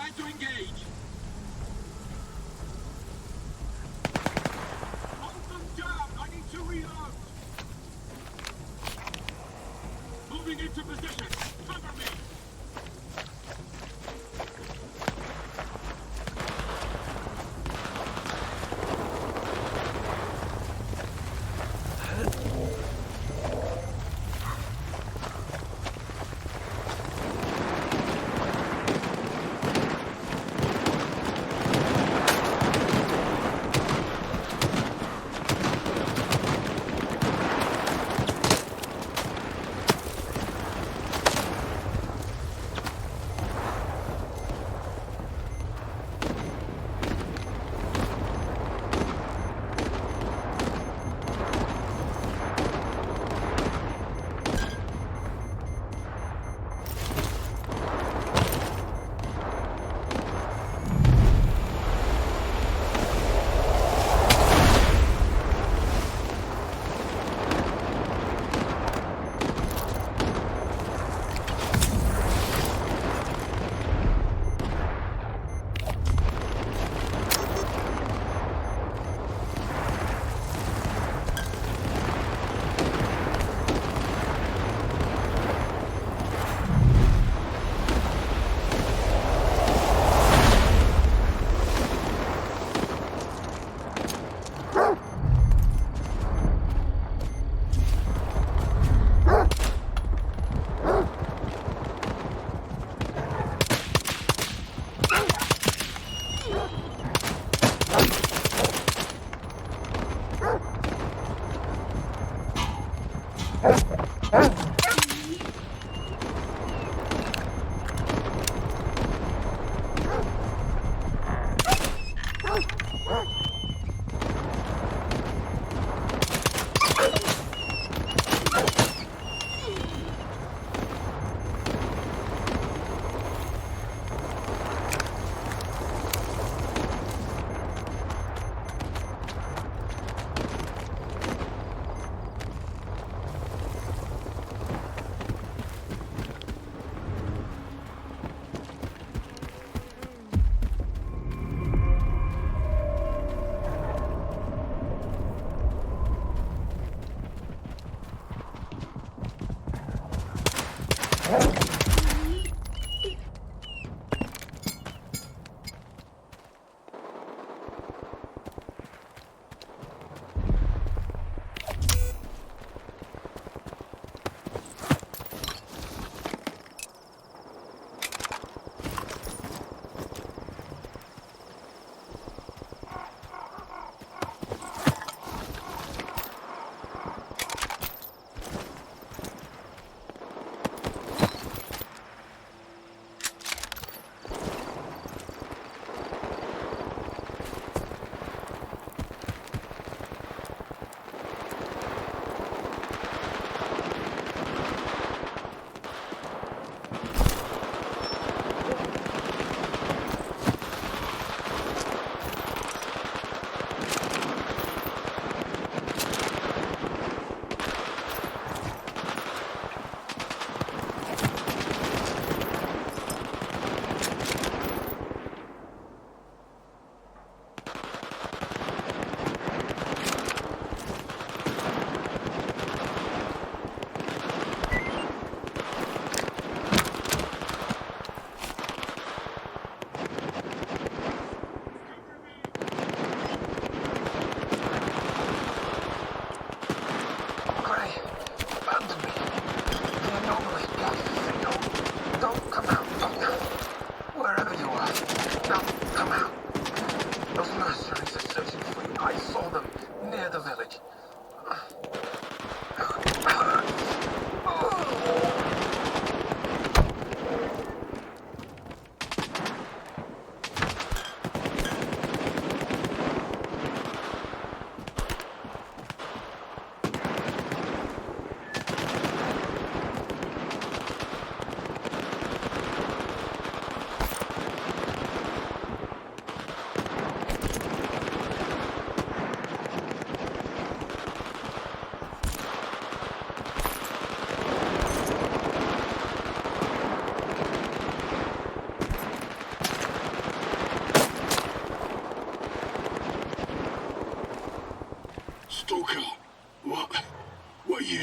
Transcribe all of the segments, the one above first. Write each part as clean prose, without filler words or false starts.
Prepare to engage. Hold them down. I need to reload. Moving into position. Cover me.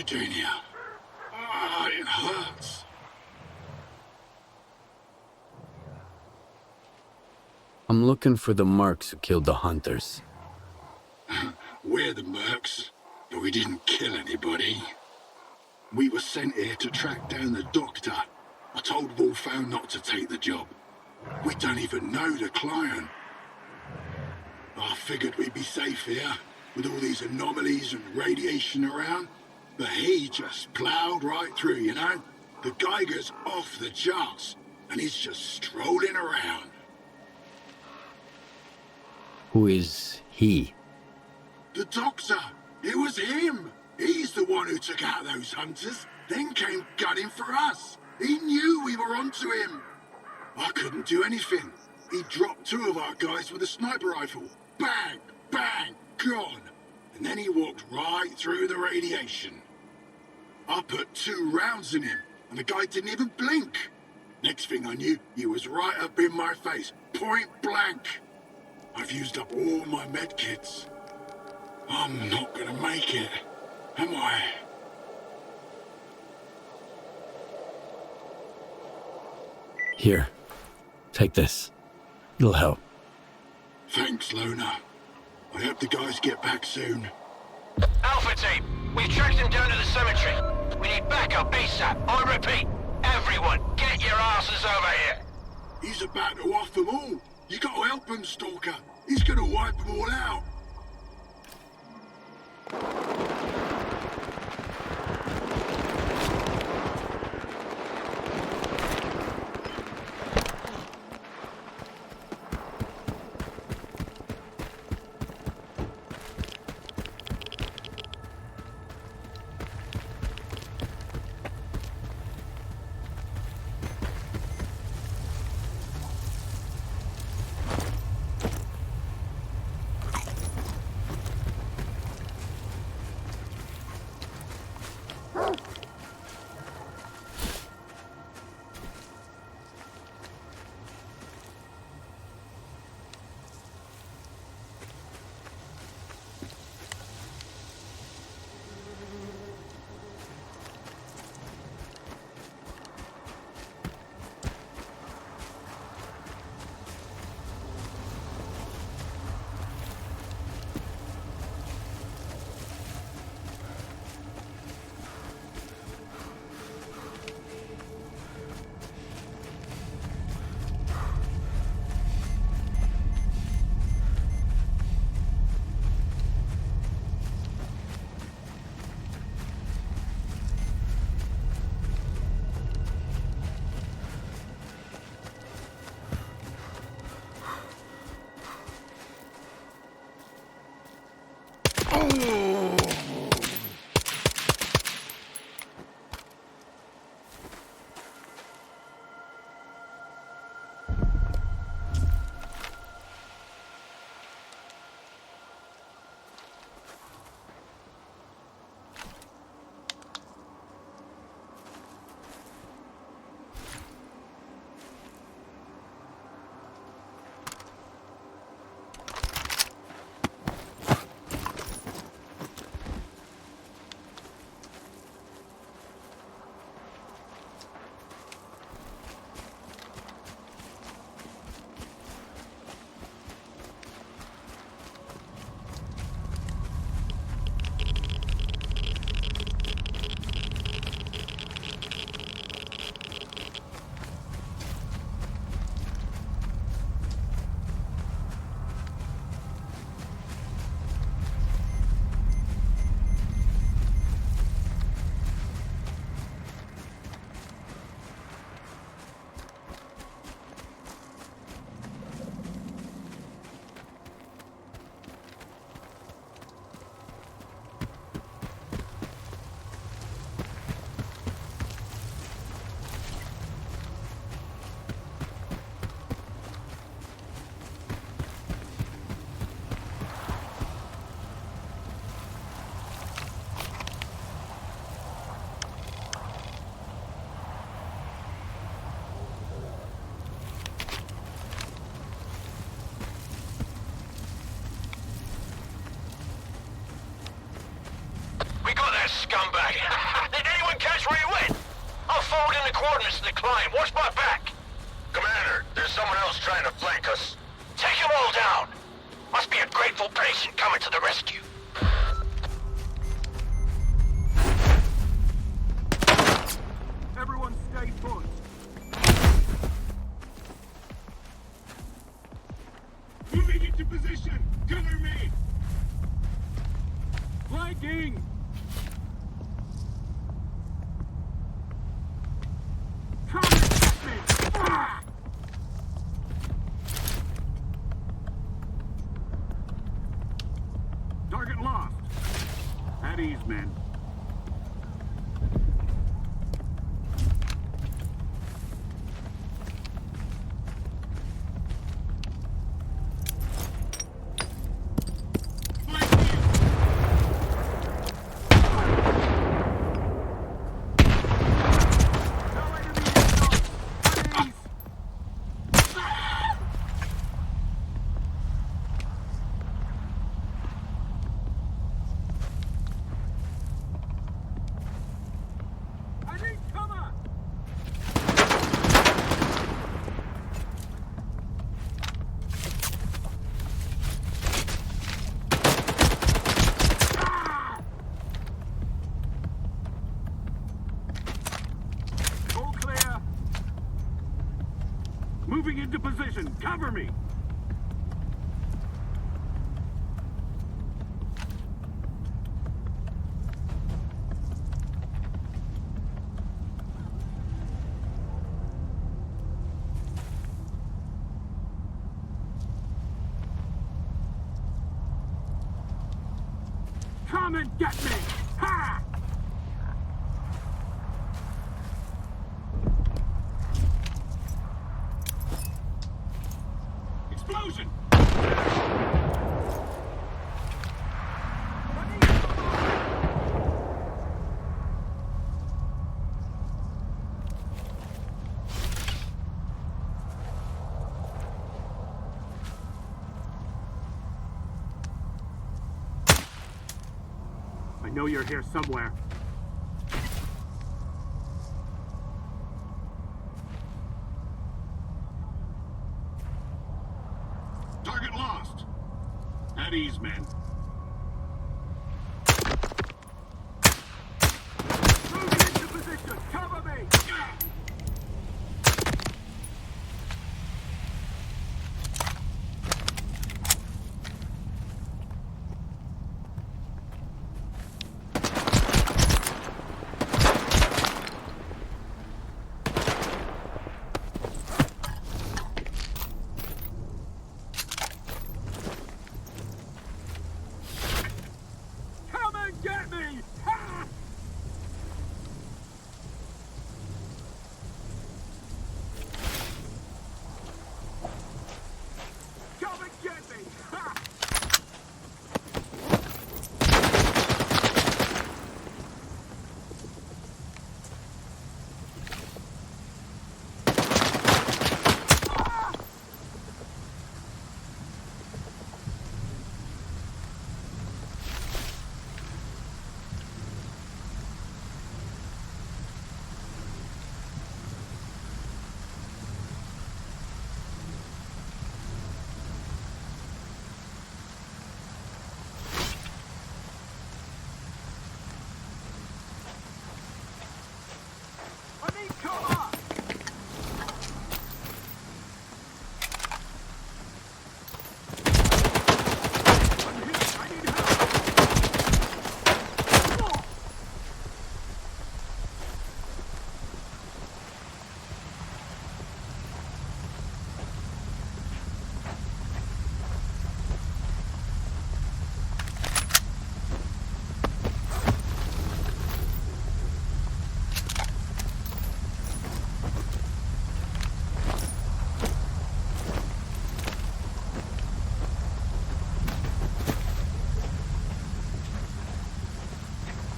doing here? Ah, it hurts. I'm looking for the mercs who killed the hunters. We're the mercs, but we didn't kill anybody. We were sent here to track down the Doktor. I told Wolfhound not to take the job. We don't even know the client. I figured we'd be safe here, with all these anomalies and radiation around. But he just ploughed right through, you know? The Geiger's off the charts, and he's just strolling around. Who is he? The Doktor! It was him! He's the one who took out those hunters, then came gunning for us. He knew we were onto him. I couldn't do anything. He dropped 2 of our guys with a sniper rifle. Bang! Bang! Gone! And then he walked right through the radiation. I put 2 rounds in him, and the guy didn't even blink. Next thing I knew, he was right up in my face, point blank. I've used up all my medkits. I'm not gonna make it, am I? Here, take this. It'll help. Thanks, Loner. I hope the guys get back soon. Alpha team, we've tracked him down to the cemetery. We need backup ASAP. I repeat, everyone, get your asses over here. He's about to off them all. You gotta help him, Stalker. He's gonna wipe them all out. the coordinates of the climb. Watch my back. Commander, there's someone else trying to flank us. Take them all down. Must be a grateful patient coming to the rescue. Everyone stay put. Moving into position! Cover me! Flanking! Come and get me! Ah! Target lost. At ease, men. Moving into position. Cover me. Come and get me. Ha! Explosion! I know you're here somewhere. Target lost! At ease, men. Moving into position. Cover me. Come and get me. Ha! Come and get me. Ha! I need cover. I'm hit. I need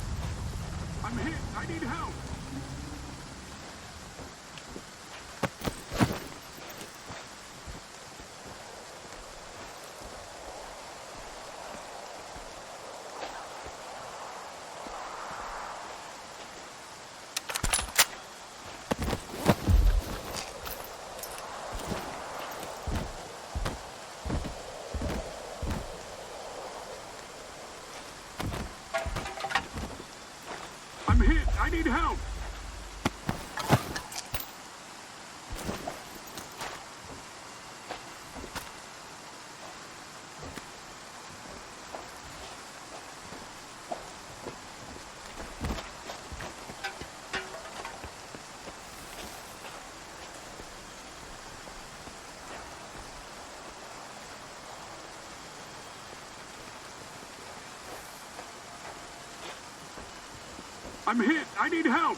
help. I'm hit. I need help. need help! I'm hit! I need help!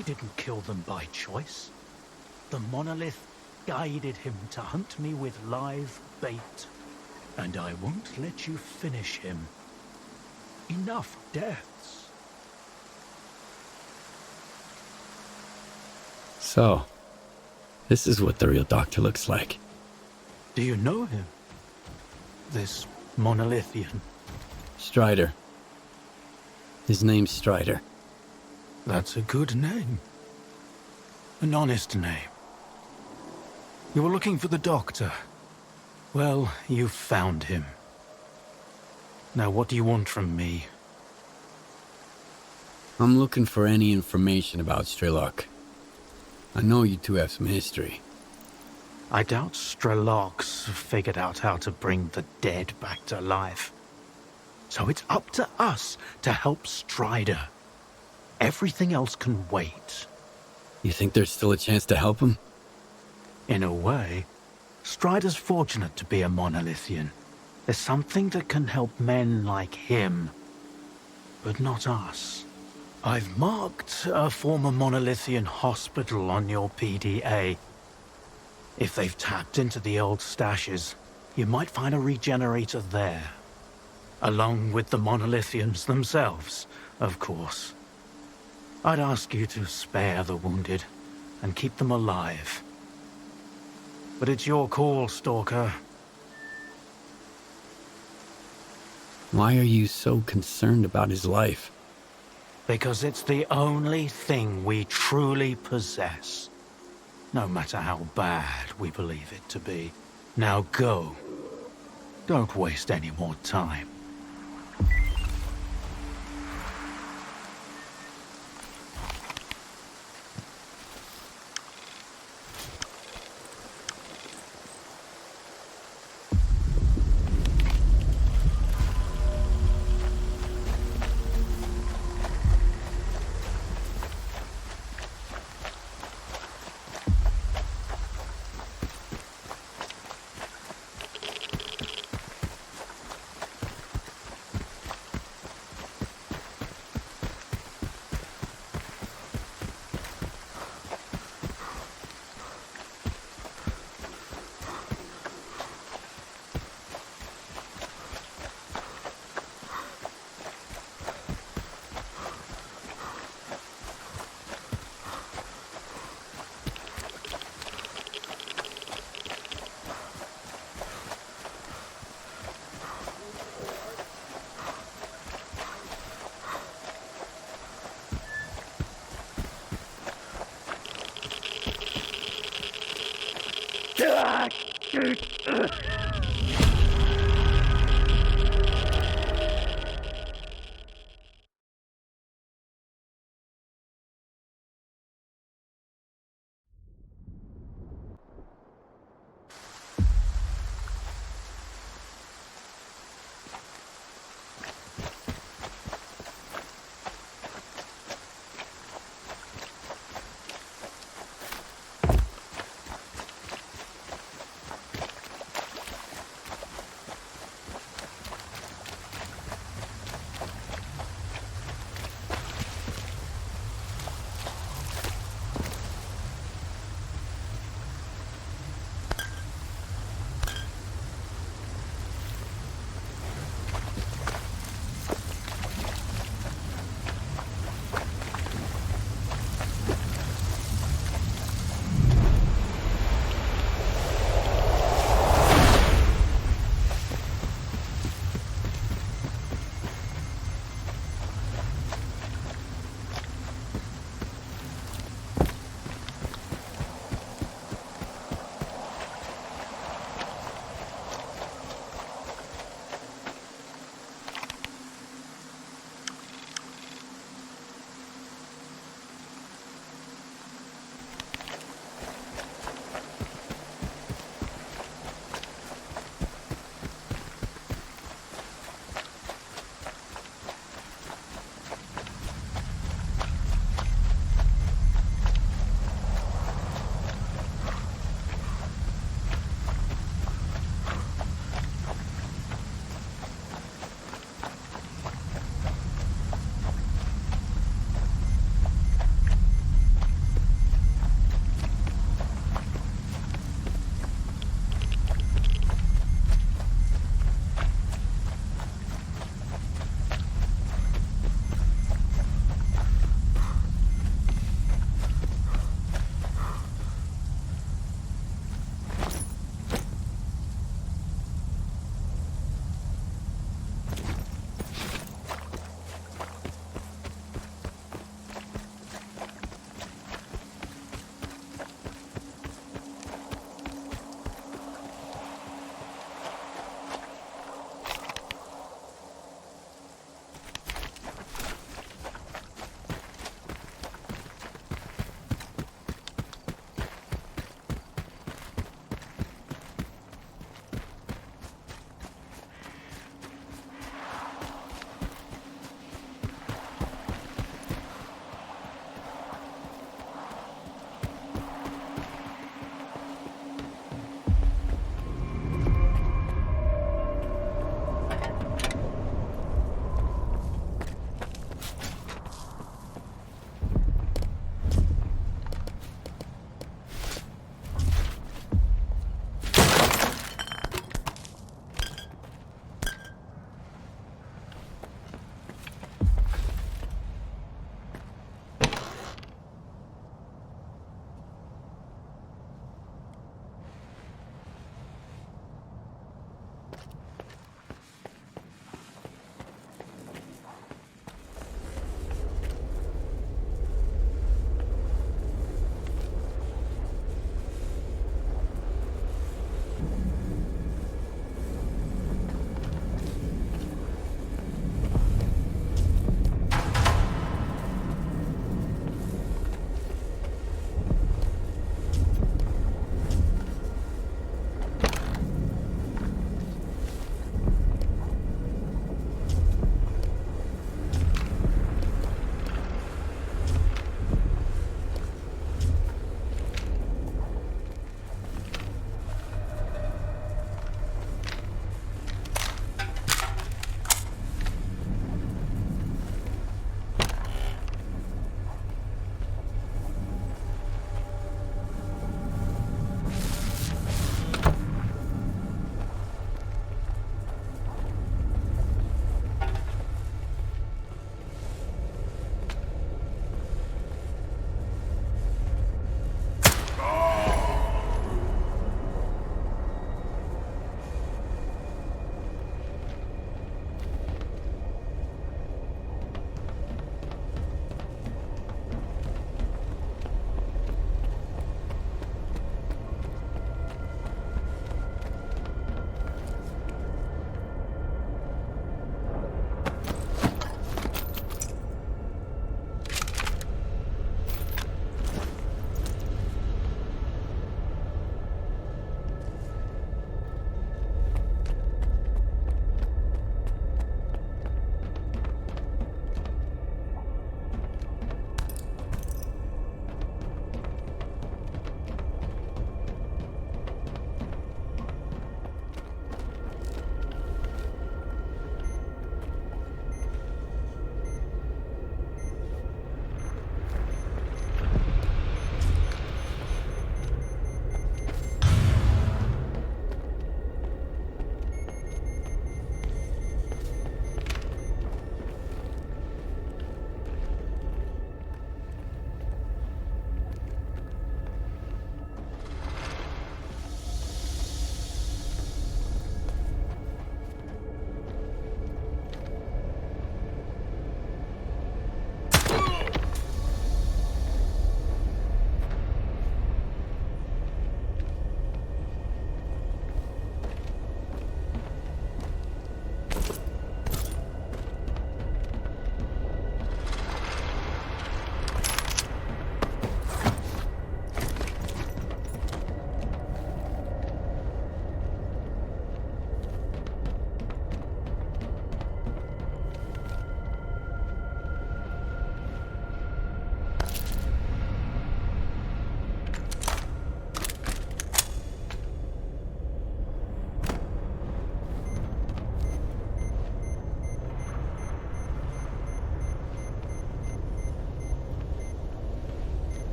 He didn't kill them by choice. The monolith guided him to hunt me with live bait. And I won't let you finish him. Enough deaths. So, this is what the real Doctor looks like. Do you know him? This monolithian? Strider. His name's Strider. That's a good name. An honest name. You were looking for the Doctor. Well, you found him. Now what do you want from me? I'm looking for any information about S.T.A.L.K.E.R. I know you two have some history. I doubt S.T.A.L.K.E.R's figured out how to bring the dead back to life. So it's up to us to help Strider. Everything else can wait. You think there's still a chance to help him? In a way, Strider's fortunate to be a monolithian. There's something that can help men like him, but not us. I've marked a former monolithian hospital on your PDA. If they've tapped into the old stashes, you might find a regenerator there. Along with the monolithians themselves, of course. I'd ask you to spare the wounded and keep them alive. But it's your call, Stalker. Why are you so concerned about his life? Because it's the only thing we truly possess. No matter how bad we believe it to be. Now go. Don't waste any more time.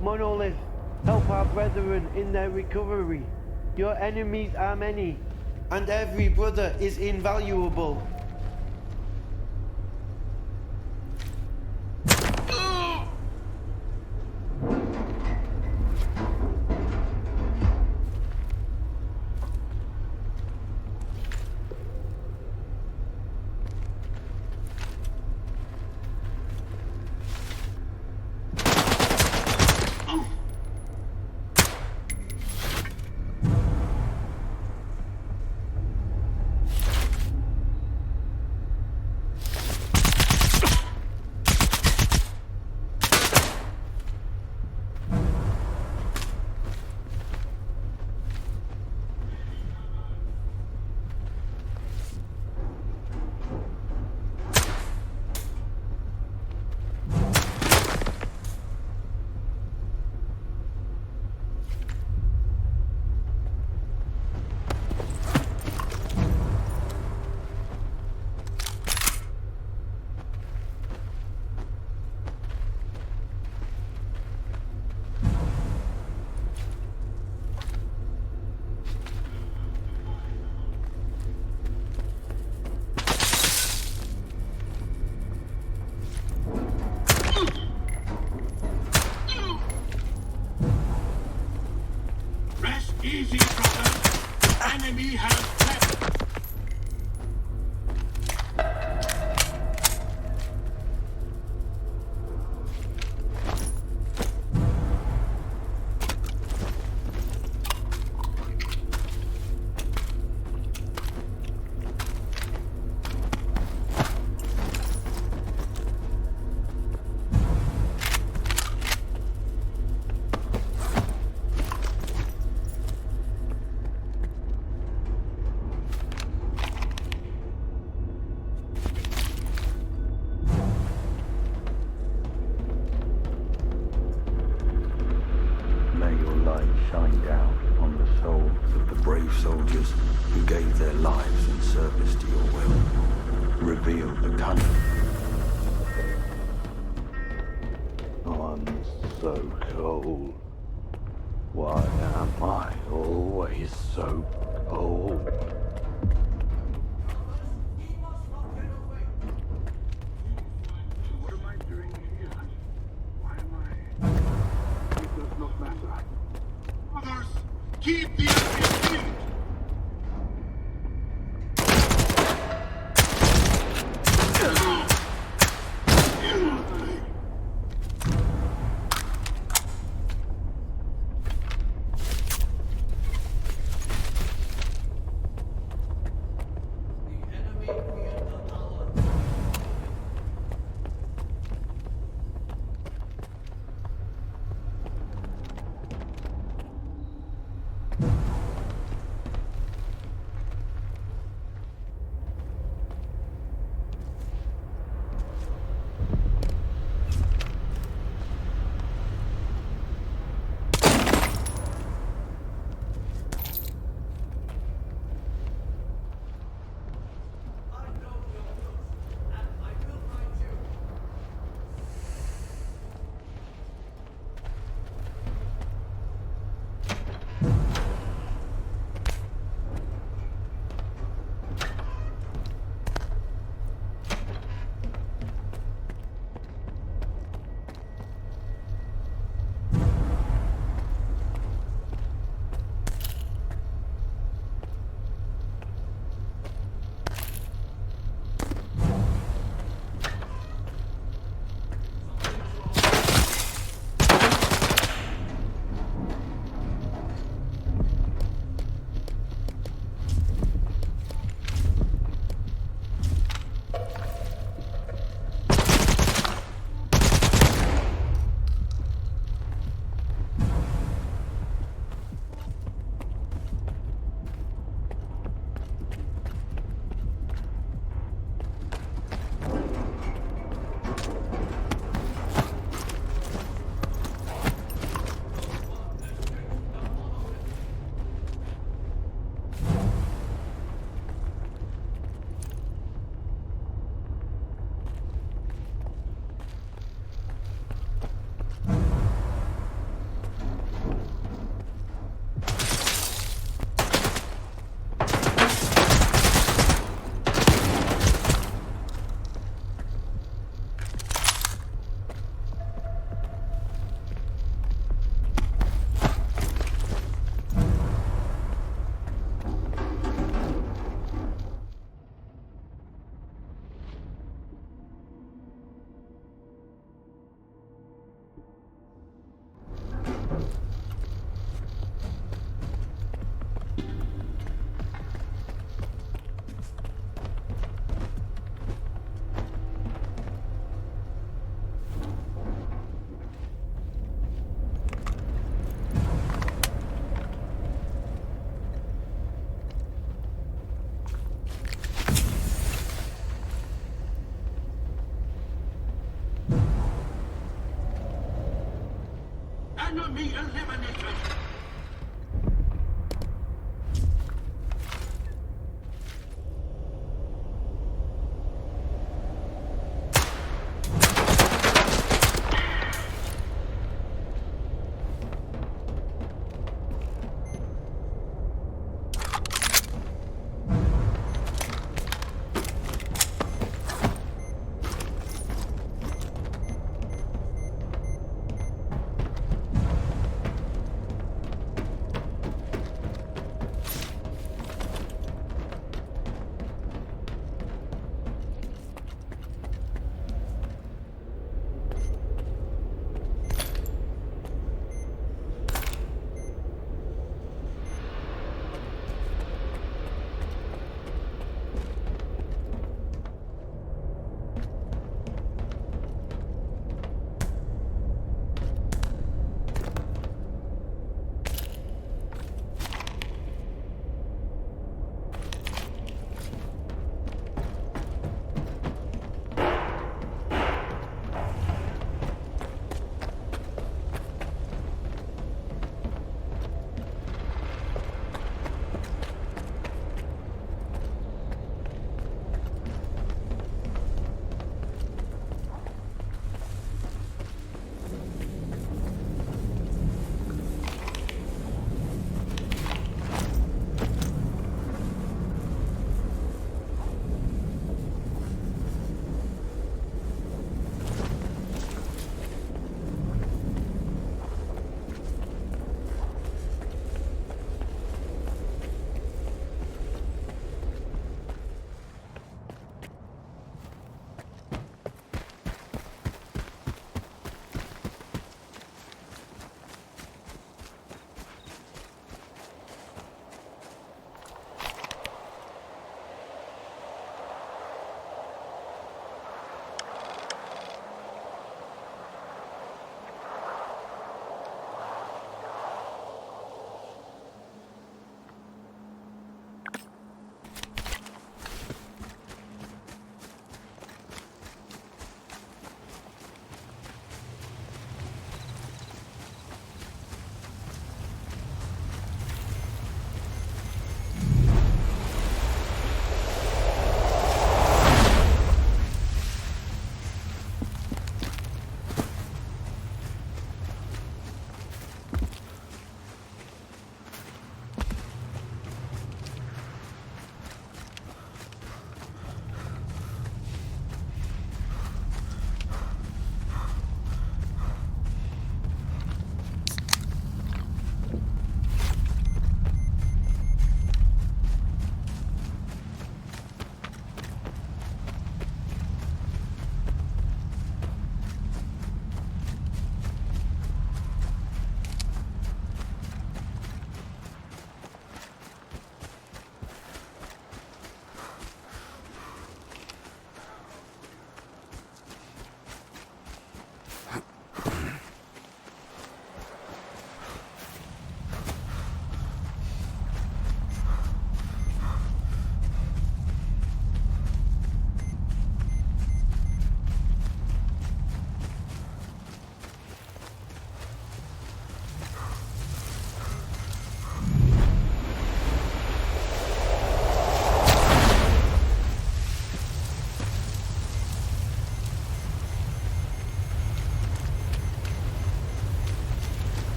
Monolith, help our brethren in their recovery. Your enemies are many, and every brother is invaluable. Easy, brother. Enemy has left. Shine down on the souls of the brave soldiers who gave their lives in service to your will. Reveal the cunning. I'm so cold. Why am I always so cold? What am I doing here? Why am I... It does not matter. Others, keep the enemy field! Enemy eliminated!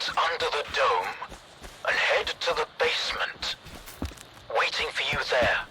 Under the dome and head to the basement. Waiting for you there.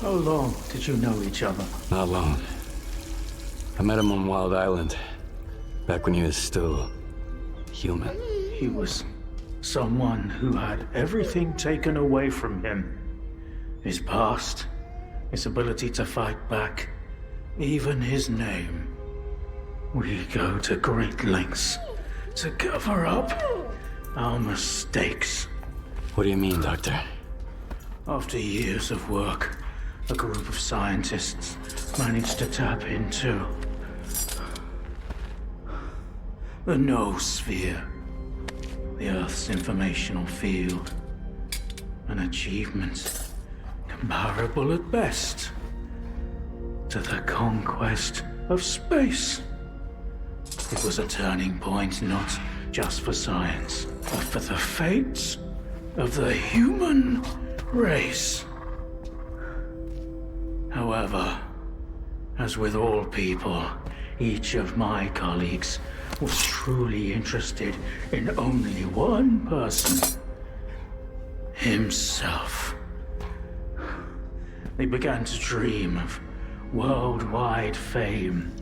How long did you know each other? Not long. I met him on Wild Island, back when he was still human. He was someone who had everything taken away from him. His past, his ability to fight back, even his name. We go to great lengths to cover up our mistakes. What do you mean, Doctor? After years of work, a group of scientists managed to tap into the noosphere, the Earth's informational field. An achievement comparable at best to the conquest of space. It was a turning point not just for science, but for the fates of the human race. However, as with all people, each of my colleagues was truly interested in only one person: himself. They began to dream of worldwide fame,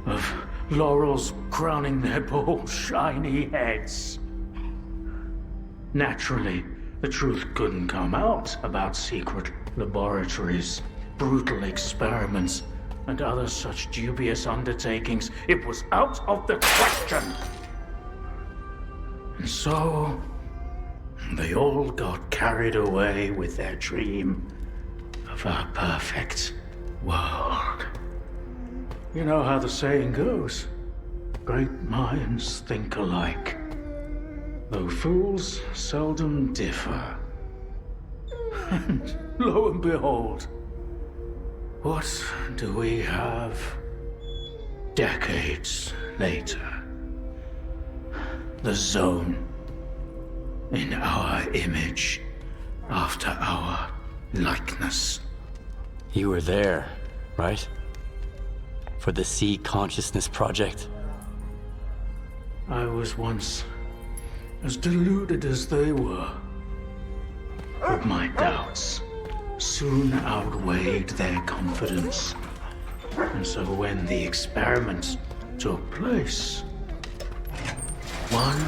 of laurels crowning their bald, shiny heads. Naturally, the truth couldn't come out about secret laboratories, brutal experiments, and other such dubious undertakings. It was out of the question. And so, they all got carried away with their dream of a perfect world. You know how the saying goes, great minds think alike, though fools seldom differ. And lo and behold, what do we have decades later? The Zone, in our image, after our likeness. You were there, right? For the Sea Consciousness Project? I was once as deluded as they were, but my doubts soon outweighed their confidence. And so when the experiment took place, one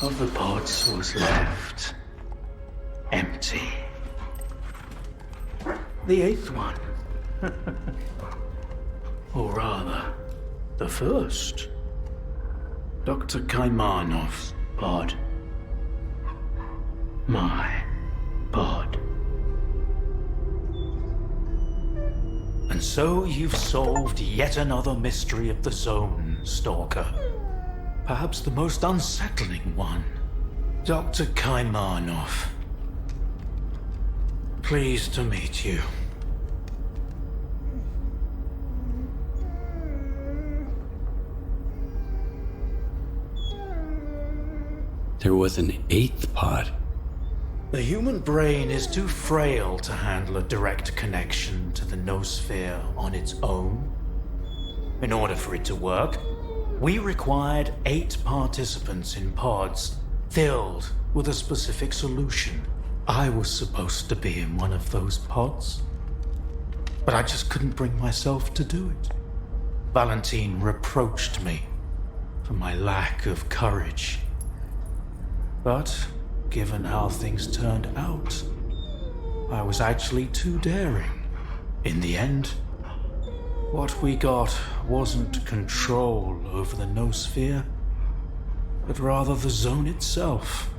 of the pods was left empty. The eighth one, or rather, the first, Dr. Kaimanov's pod. My pod. And so you've solved yet another mystery of the Zone, Stalker. Perhaps the most unsettling one. Dr. Kaimanov. Pleased to meet you. There was an eighth pod. The human brain is too frail to handle a direct connection to the noosphere on its own. In order for it to work, we required 8 participants in pods filled with a specific solution. I was supposed to be in one of those pods. but I just couldn't bring myself to do it. Valentine reproached me for my lack of courage. But given how things turned out, I was actually too daring. In the end, what we got wasn't control over the noosphere, but rather the zone itself.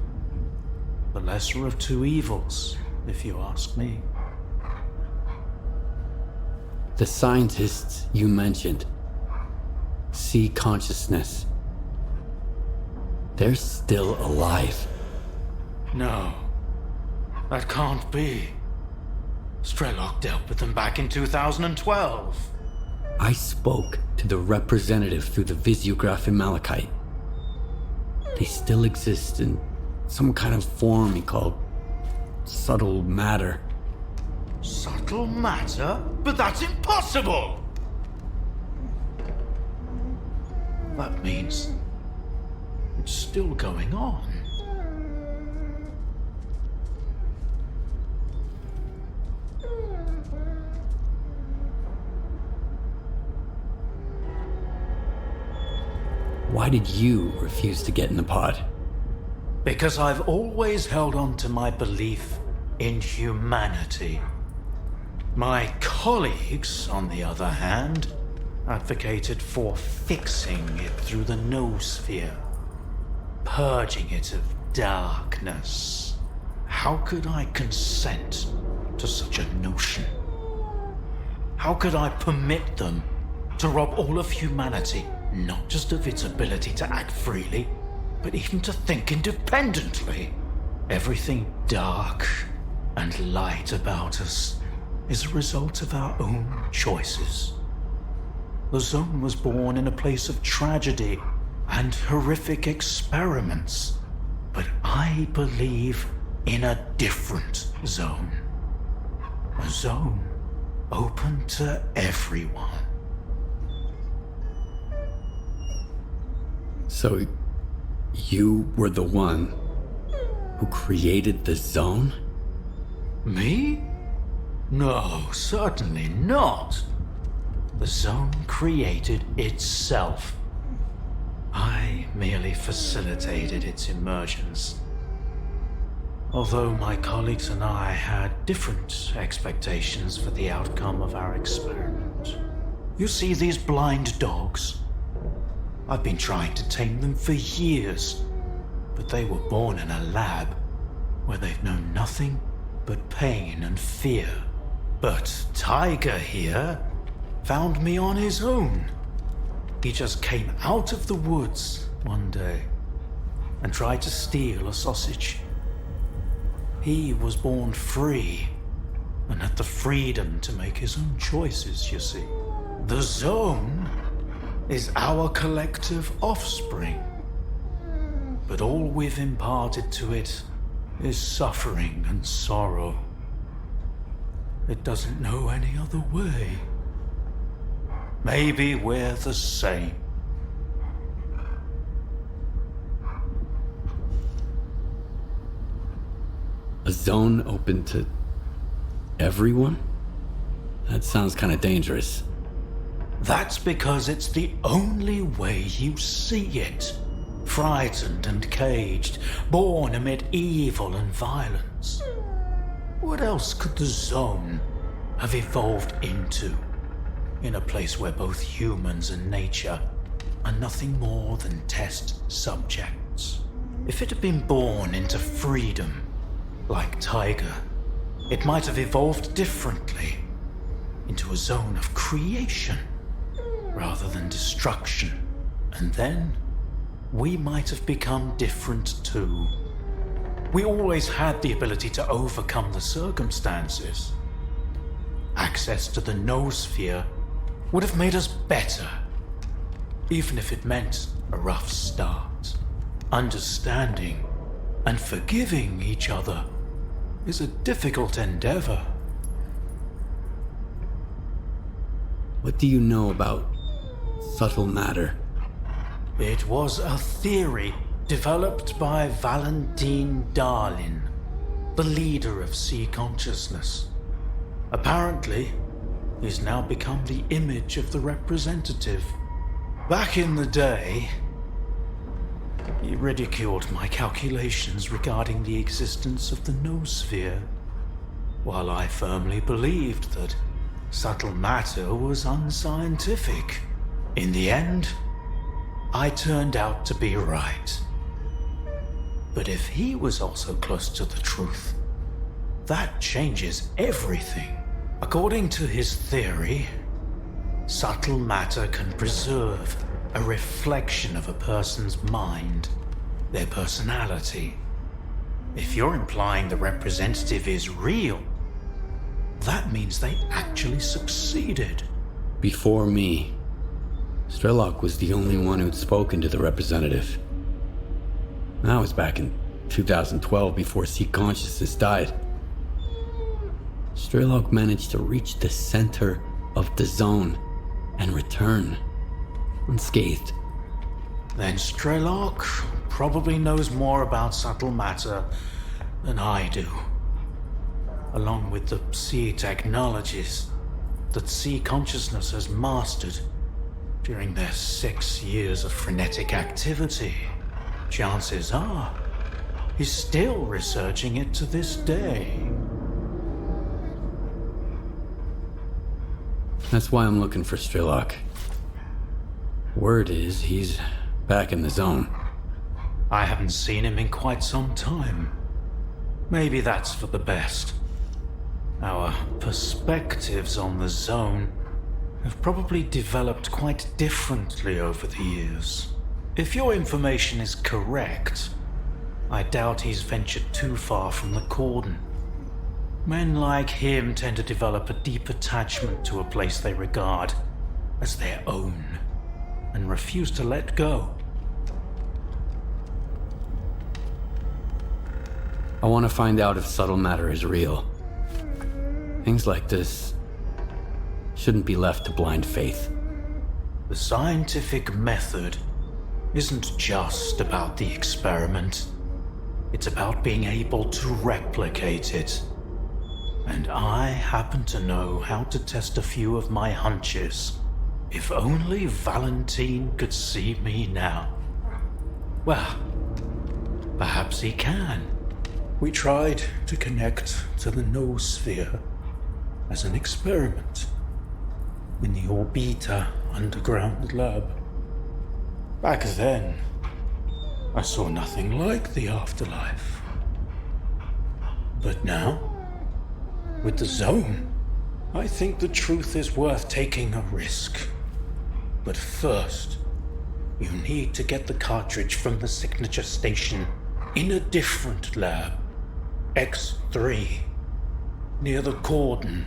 The lesser of two evils, if you ask me. The scientists you mentioned see consciousness. They're still alive. No, that can't be. S.T.A.L.K.E.R dealt with them back in 2012. I spoke to the representative through the visiograph in Malachite. They still exist in some kind of form he called subtle matter. Subtle matter? But that's impossible! That means it's still going on. Why did you refuse to get in the pod? Because I've always held on to my belief in humanity. My colleagues, on the other hand, advocated for fixing it through the noosphere, purging it of darkness. How could I consent to such a notion? How could I permit them to rob all of humanity, not just of its ability to act freely, but even to think independently? Everything dark and light about us is a result of our own choices. The zone was born in a place of tragedy and horrific experiments, but I believe in a different zone. A zone open to everyone. So, you were the one who created the zone? Me? No, certainly not. The zone created itself. I merely facilitated its emergence. Although my colleagues and I had different expectations for the outcome of our experiment. You see these blind dogs? I've been trying to tame them for years, but they were born in a lab where they've known nothing but pain and fear. But Tiger here found me on his own. He just came out of the woods one day and tried to steal a sausage. He was born free and had the freedom to make his own choices, you see. The zone is our collective offspring, but all we've imparted to it is suffering and sorrow. It doesn't know any other way. Maybe we're the same. A zone open to everyone? That sounds kind of dangerous. That's because it's the only way you see it. Frightened and caged, born amid evil and violence. What else could the zone have evolved into? In a place where both humans and nature are nothing more than test subjects. If it had been born into freedom, like Tiger, it might have evolved differently, into a zone of creation, rather than destruction. And then, we might have become different too. We always had the ability to overcome the circumstances. Access to the noosphere would have made us better, even if it meant a rough start. Understanding and forgiving each other is a difficult endeavor. What do you know about subtle matter? It was a theory developed by Valentine the leader of sea consciousness. Apparently, He's now become the image of the representative. Back in the day, he ridiculed my calculations regarding the existence of the noosphere, while I firmly believed that subtle matter was unscientific. In the end, I turned out to be right. But if he was also close to the truth, that changes everything. According to his theory, subtle matter can preserve a reflection of a person's mind, their personality. If you're implying the representative is real, that means they actually succeeded. Before me, S.T.A.L.K.E.R was the only one who'd spoken to the representative. That was back in 2012 before C consciousness died. S.T.A.L.K.E.R managed to reach the center of the zone and return unscathed. Then S.T.A.L.K.E.R probably knows more about subtle matter than I do, along with the C technologies that C consciousness has mastered during their 6 years of frenetic activity. Chances are he's still researching it to this day. That's why I'm looking for S.T.A.L.K.E.R. Word is he's back in the zone. I haven't seen him in quite some time. Maybe that's for the best. Our perspectives on the zone have probably developed quite differently over the years. If your information is correct, I doubt he's ventured too far from the cordon. Men like him tend to develop a deep attachment to a place they regard as their own and refuse to let go. I want to find out if subtle matter is real. Things like this shouldn't be left to blind faith. The scientific method isn't just about the experiment. It's about being able to replicate it. And I happen to know how to test a few of my hunches. If only Valentine could see me now. Well, perhaps he can. We tried to connect to the noosphere as an experiment in the Orbita underground lab. Back then, I saw nothing like the afterlife. But now, with the zone, I think the truth is worth taking a risk. But first, you need to get the cartridge from the signature station in a different lab. X3, near the cordon.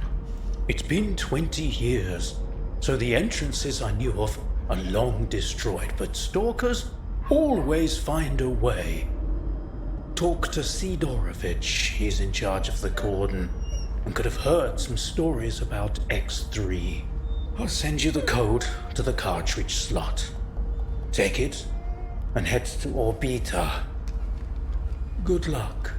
It's been 20 years, so the entrances I knew of are long destroyed, but stalkers always find a way. Talk to Sidorovich, he's in charge of the cordon, and could have heard some stories about X3. I'll send you the code to the cartridge slot. Take it and head to Orbita. Good luck.